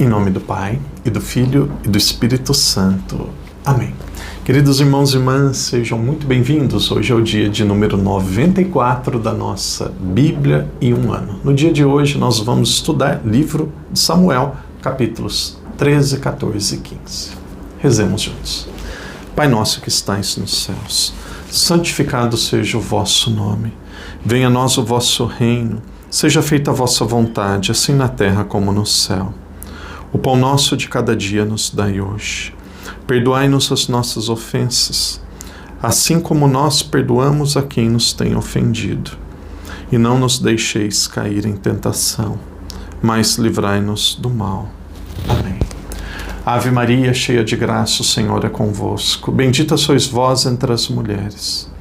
Em nome do Pai, e do Filho, e do Espírito Santo. Amém. Queridos irmãos e irmãs, sejam muito bem-vindos. Hoje é o dia de número 94 da nossa Bíblia em um ano. No dia de hoje nós vamos estudar livro de Samuel, capítulos 13, 14 e 15. Rezemos juntos. Pai nosso que estais nos céus, santificado seja o vosso nome. Venha a nós o vosso reino. Seja feita a vossa vontade, assim na terra como no céu. O pão nosso de cada dia nos dai hoje. Perdoai-nos as nossas ofensas, assim como nós perdoamos a quem nos tem ofendido. E não nos deixeis cair em tentação, mas livrai-nos do mal. Amém. Ave Maria, cheia de graça, o Senhor é convosco. Bendita sois vós entre as mulheres,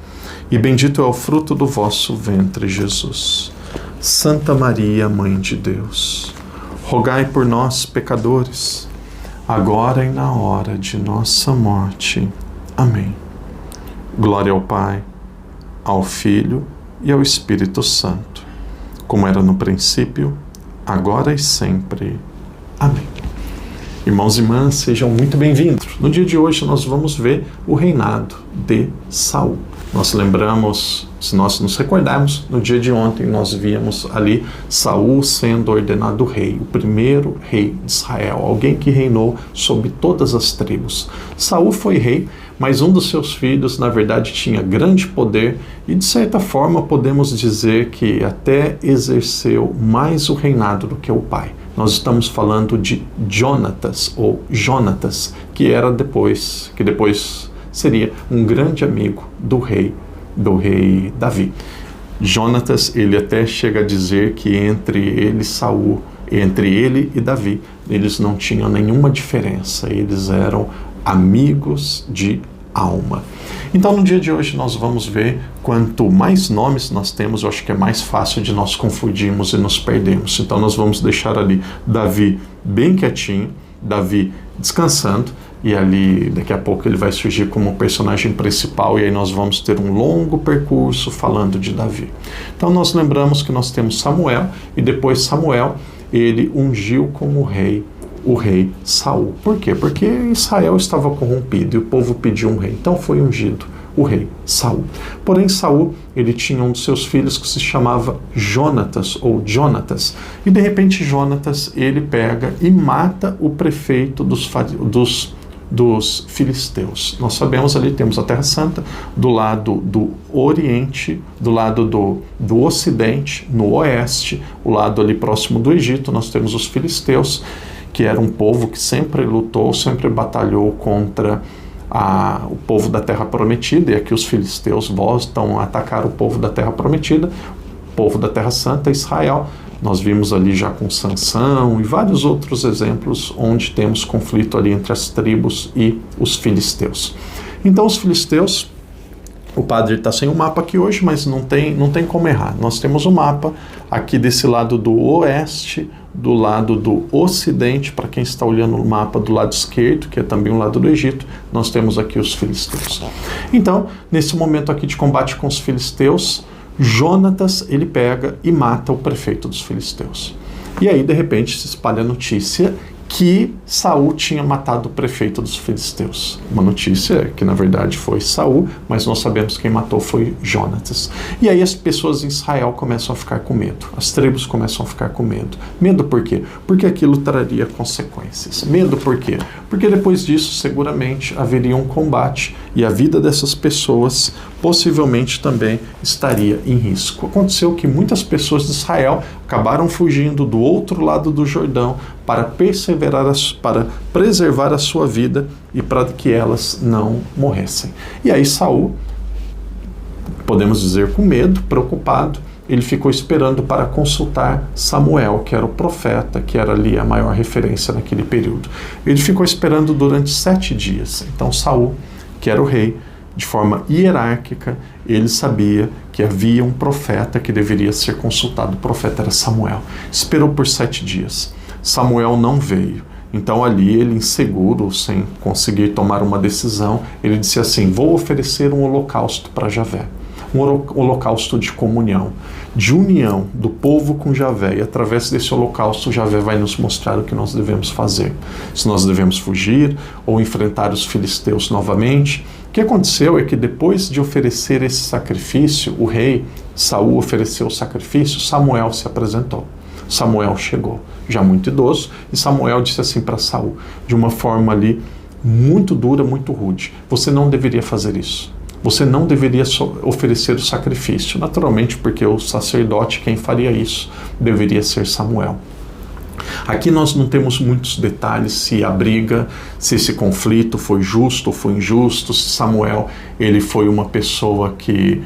e bendito é o fruto do vosso ventre, Jesus. Santa Maria, Mãe de Deus, rogai por nós, pecadores, agora e na hora de nossa morte. Amém. Glória ao Pai, ao Filho e ao Espírito Santo, como era no princípio, agora e sempre. Amém. Irmãos e irmãs, sejam muito bem-vindos. No dia de hoje nós vamos ver o reinado de Saul. Nós lembramos, se nós nos recordarmos, no dia de ontem nós víamos ali Saul sendo ordenado rei, o primeiro rei de Israel, alguém que reinou sobre todas as tribos. Saul foi rei, mas um dos seus filhos, na verdade, tinha grande poder e, de certa forma, podemos dizer que até exerceu mais o reinado do que o pai. Nós estamos falando de Jonatas, ou Jonatas, que depois seria um grande amigo do rei Davi. Jonatas, ele até chega a dizer que entre ele e Davi, eles não tinham nenhuma diferença, eles eram amigos de alma. Então, no dia de hoje, nós vamos ver quanto mais nomes nós temos, eu acho que é mais fácil de nós confundirmos e nos perdermos. Então, nós vamos deixar ali Davi bem quietinho, Davi descansando, e ali daqui a pouco ele vai surgir como personagem principal, e aí nós vamos ter um longo percurso falando de Davi. Então, nós lembramos que nós temos Samuel, e depois Samuel, ele ungiu como rei o rei Saul. Por quê? Porque Israel estava corrompido e o povo pediu um rei. Então foi ungido o rei Saul. Porém, Saul, ele tinha um dos seus filhos que se chamava Jonatas, ou Jonatas. E de repente Jonatas, ele pega e mata o prefeito dos filisteus. Nós sabemos ali, temos a Terra Santa, do lado do Oriente, do lado do Ocidente, no Oeste, o lado ali próximo do Egito, nós temos os filisteus, que era um povo que sempre lutou, sempre batalhou contra o povo da Terra Prometida, e aqui os filisteus voltam a atacar o povo da Terra Prometida, o povo da Terra Santa, Israel. Nós vimos ali já com Sansão e vários outros exemplos onde temos conflito ali entre as tribos e os filisteus. Então os filisteus, o padre está sem o mapa aqui hoje, mas não tem como errar. Nós temos o mapa aqui desse lado do oeste, do lado do ocidente, para quem está olhando o mapa do lado esquerdo, que é também o lado do Egito, nós temos aqui os filisteus. Então, nesse momento aqui de combate com os filisteus, Jonatas, ele pega e mata o prefeito dos filisteus. E aí, de repente, se espalha a notícia que Saul tinha matado o prefeito dos filisteus. Uma notícia que, na verdade, foi Saul, mas nós sabemos que quem matou foi Jonatas. E aí as pessoas em Israel começam a ficar com medo. As tribos começam a ficar com medo. Medo por quê? Porque aquilo traria consequências. Medo por quê? Porque depois disso, seguramente, haveria um combate e a vida dessas pessoas possivelmente também estaria em risco. Aconteceu que muitas pessoas de Israel acabaram fugindo do outro lado do Jordão para preservar a sua vida e para que elas não morressem. E aí Saul, podemos dizer com medo, preocupado, ele ficou esperando para consultar Samuel, que era o profeta, que era ali a maior referência naquele período. Ele ficou esperando durante 7 dias. Então Saul, que era o rei, de forma hierárquica, ele sabia que havia um profeta que deveria ser consultado. O profeta era Samuel. Esperou por 7 dias. Samuel não veio. Então ali ele, inseguro, sem conseguir tomar uma decisão, ele disse assim: vou oferecer um holocausto para Javé. um holocausto de comunhão, de união do povo com Javé, e através desse holocausto Javé vai nos mostrar o que nós devemos fazer, se nós devemos fugir ou enfrentar os filisteus novamente. O que aconteceu é que depois de oferecer esse sacrifício, o rei Saul ofereceu o sacrifício, Samuel se apresentou. Samuel chegou, já muito idoso, e Samuel disse assim para Saul, de uma forma ali muito dura, muito rude: você não deveria fazer isso. Você não deveria oferecer o sacrifício. Naturalmente, porque o sacerdote, quem faria isso, deveria ser Samuel. Aqui nós não temos muitos detalhes se a briga, se esse conflito foi justo ou foi injusto, se Samuel ele foi uma pessoa que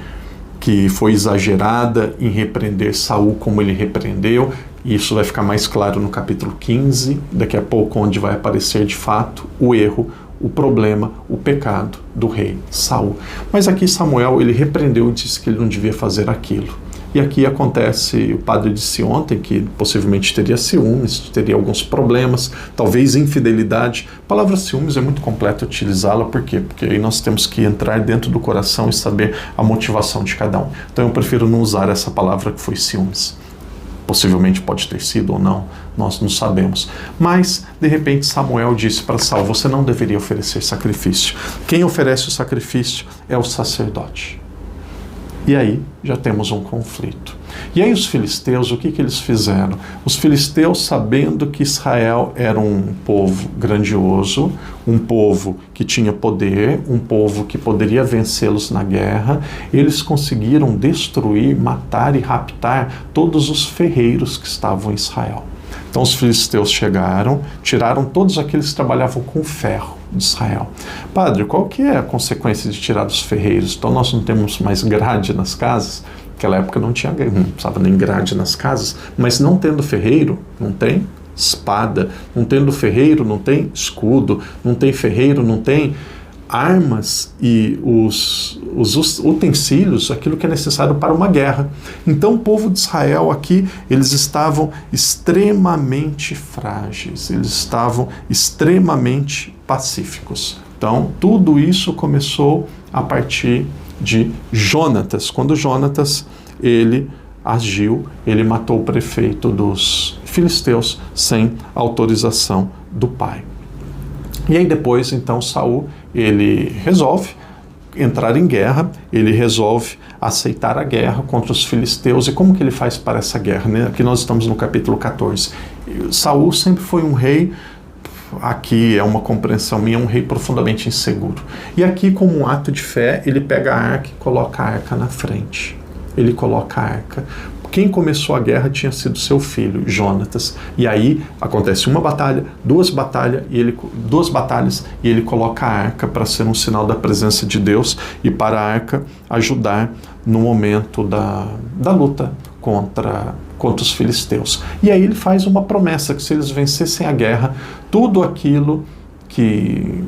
foi exagerada em repreender Saul como ele repreendeu. Isso vai ficar mais claro no capítulo 15, daqui a pouco, onde vai aparecer de fato o erro, o problema, o pecado do rei Saul. Mas aqui Samuel ele repreendeu e disse que ele não devia fazer aquilo. E aqui acontece, o padre disse ontem que possivelmente teria ciúmes, teria alguns problemas, talvez infidelidade. A palavra ciúmes é muito completa utilizá-la, por quê? Porque aí nós temos que entrar dentro do coração e saber a motivação de cada um. Então eu prefiro não usar essa palavra que foi ciúmes. Possivelmente pode ter sido ou não, nós não sabemos. Mas, de repente, Samuel disse para Saul: você não deveria oferecer sacrifício. Quem oferece o sacrifício é o sacerdote. E aí já temos um conflito. E aí os filisteus, o que eles fizeram? Os filisteus, sabendo que Israel era um povo grandioso, um povo que tinha poder, um povo que poderia vencê-los na guerra, eles conseguiram destruir, matar e raptar todos os ferreiros que estavam em Israel. Então os filisteus chegaram, tiraram todos aqueles que trabalhavam com ferro de Israel. Padre, qual que é a consequência de tirar dos ferreiros? Então nós não temos mais grade nas casas. Naquela época não precisava nem grade nas casas, mas não tendo ferreiro, não tem espada, não tendo ferreiro, não tem escudo, não tem ferreiro, não tem armas e os utensílios, aquilo que é necessário para uma guerra. Então o povo de Israel aqui, eles estavam extremamente frágeis, eles estavam extremamente pacíficos. Então tudo isso começou a partir de Jonatas. Quando Jonatas, ele agiu, ele matou o prefeito dos filisteus sem autorização do pai. E aí depois, então, Saul, ele resolve entrar em guerra, ele resolve aceitar a guerra contra os filisteus. E como que ele faz para essa guerra, né? Aqui nós estamos no capítulo 14. Saul sempre foi um rei, aqui é uma compreensão minha, um rei profundamente inseguro. E aqui, como um ato de fé, ele pega a arca e coloca a arca na frente. Ele coloca a arca. Quem começou a guerra tinha sido seu filho, Jonatas. E aí acontece uma batalha, duas batalhas, e ele coloca a arca para ser um sinal da presença de Deus e para a arca ajudar no momento da luta contra os filisteus. E aí ele faz uma promessa que se eles vencessem a guerra, tudo aquilo que...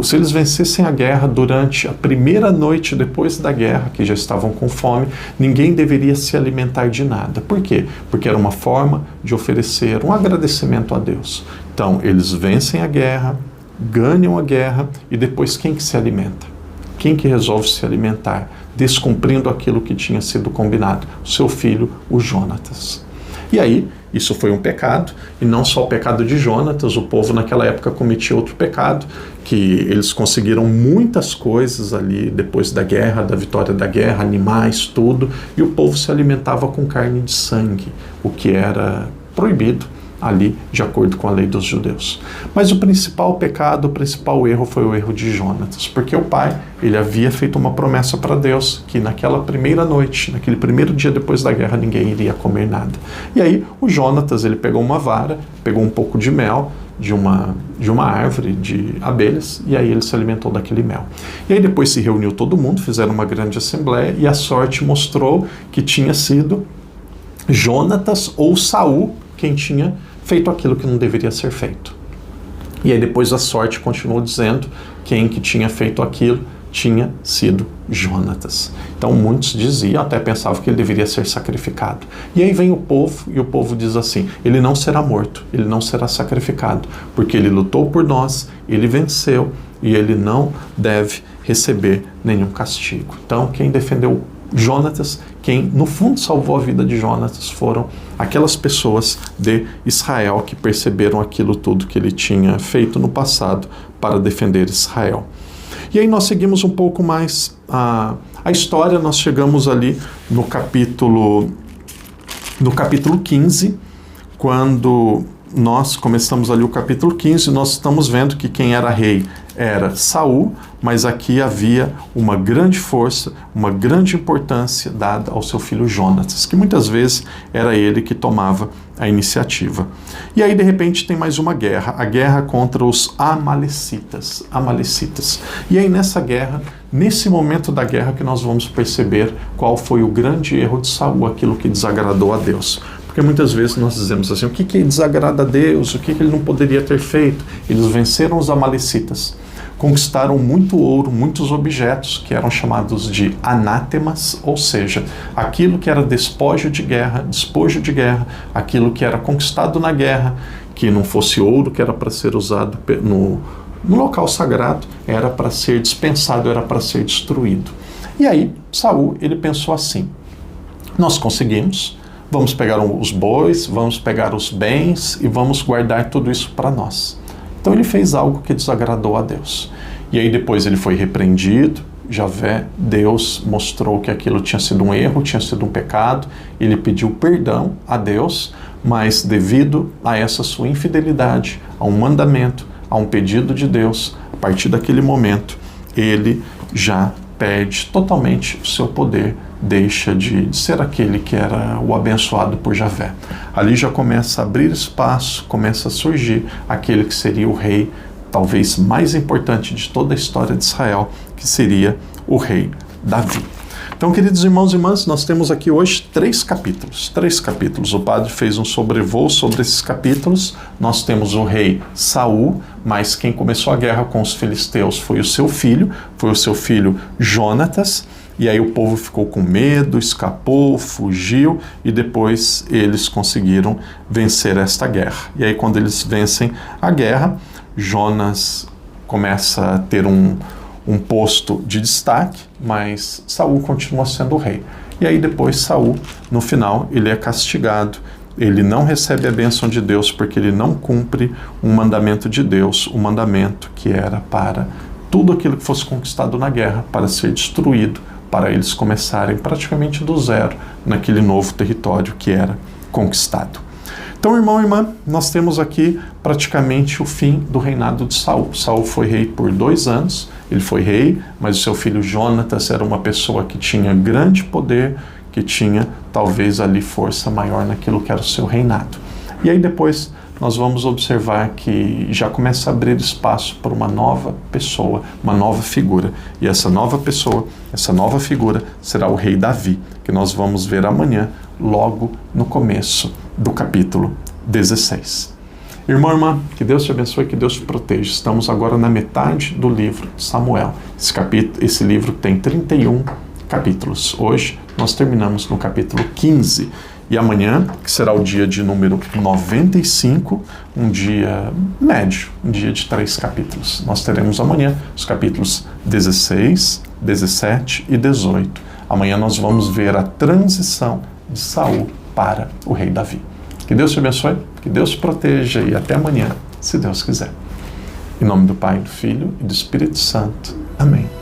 Se eles vencessem a guerra durante a primeira noite depois da guerra, que já estavam com fome, ninguém deveria se alimentar de nada. Por quê? Porque era uma forma de oferecer um agradecimento a Deus. Então, eles vencem a guerra, ganham a guerra, e depois quem que se alimenta? Quem que resolve se alimentar, descumprindo aquilo que tinha sido combinado? O seu filho, o Jonatas. E aí, isso foi um pecado, e não só o pecado de Jonatas, o povo naquela época cometia outro pecado, que eles conseguiram muitas coisas ali depois da guerra, da vitória da guerra, animais, tudo, e o povo se alimentava com carne de sangue, o que era proibido ali, de acordo com a lei dos judeus. Mas o principal pecado, o principal erro foi o erro de Jonatas, porque o pai, ele havia feito uma promessa para Deus, que naquela primeira noite, naquele primeiro dia depois da guerra, ninguém iria comer nada. E aí, o Jonatas, ele pegou uma vara, pegou um pouco de mel, de uma árvore de abelhas, e aí ele se alimentou daquele mel. E aí depois se reuniu todo mundo, fizeram uma grande assembleia, e a sorte mostrou que tinha sido Jonatas ou Saul quem tinha feito aquilo que não deveria ser feito. E aí depois a sorte continuou dizendo quem que tinha feito aquilo tinha sido Jonatas. Então muitos diziam, até pensavam que ele deveria ser sacrificado. E aí vem o povo, e o povo diz assim: ele não será morto, ele não será sacrificado, porque ele lutou por nós, ele venceu, e ele não deve receber nenhum castigo. Então, quem defendeu Jonatas, quem no fundo salvou a vida de Jonatas, foram aquelas pessoas de Israel que perceberam aquilo tudo que ele tinha feito no passado para defender Israel. E aí nós seguimos um pouco mais a história, nós chegamos ali no capítulo 15, quando nós começamos ali o capítulo 15, nós estamos vendo que quem era rei era Saul, mas aqui havia uma grande força, uma grande importância dada ao seu filho Jonatas, que muitas vezes era ele que tomava a iniciativa. E aí, de repente, tem mais uma guerra, a guerra contra os amalecitas. E aí, nessa guerra, nesse momento da guerra que nós vamos perceber qual foi o grande erro de Saul, aquilo que desagradou a Deus. Porque muitas vezes nós dizemos assim, o que desagrada a Deus, o que ele não poderia ter feito? Eles venceram os amalecitas, conquistaram muito ouro, muitos objetos que eram chamados de anátemas, ou seja, aquilo que era despojo de guerra, aquilo que era conquistado na guerra, que não fosse ouro, que era para ser usado no local sagrado, era para ser dispensado, era para ser destruído. E aí, Saul, ele pensou assim, nós conseguimos, vamos pegar os bois, vamos pegar os bens e vamos guardar tudo isso para nós. Então ele fez algo que desagradou a Deus. E aí depois ele foi repreendido, Deus mostrou que aquilo tinha sido um erro, tinha sido um pecado, ele pediu perdão a Deus, mas devido a essa sua infidelidade, a um mandamento, a um pedido de Deus, a partir daquele momento, ele já perde totalmente o seu poder, deixa de ser aquele que era o abençoado por Javé. Ali já começa a abrir espaço, começa a surgir aquele que seria o rei, talvez mais importante de toda a história de Israel, que seria o rei Davi. Então, queridos irmãos e irmãs, nós temos aqui hoje 3 capítulos. O padre fez um sobrevoo sobre esses capítulos. Nós temos o rei Saul, mas quem começou a guerra com os filisteus foi o seu filho Jonatas. E aí o povo ficou com medo, escapou, fugiu e depois eles conseguiram vencer esta guerra. E aí quando eles vencem a guerra, Jonas começa a ter um posto de destaque, mas Saul continua sendo o rei. E aí depois Saul, no final, ele é castigado, ele não recebe a bênção de Deus porque ele não cumpre um mandamento de Deus, um mandamento que era para tudo aquilo que fosse conquistado na guerra, para ser destruído, para eles começarem praticamente do zero naquele novo território que era conquistado. Então, irmão e irmã, nós temos aqui praticamente o fim do reinado de Saul. Saul foi rei por 2 anos, ele foi rei, mas o seu filho Jonatas era uma pessoa que tinha grande poder, que tinha talvez ali força maior naquilo que era o seu reinado. E aí depois nós vamos observar que já começa a abrir espaço para uma nova pessoa, uma nova figura. E essa nova pessoa, essa nova figura será o rei Davi, que nós vamos ver amanhã, logo no começo do capítulo 16. Irmão, irmã, que Deus te abençoe, que Deus te proteja. Estamos agora na metade do livro de Samuel. Esse livro tem 31 capítulos. Hoje nós terminamos no capítulo 15. E amanhã, que será o dia de número 95, um dia médio, um dia de 3 capítulos. Nós teremos amanhã os capítulos 16, 17 e 18. Amanhã nós vamos ver a transição de Saul para o rei Davi. Que Deus te abençoe, que Deus te proteja e até amanhã, se Deus quiser. Em nome do Pai, do Filho e do Espírito Santo. Amém.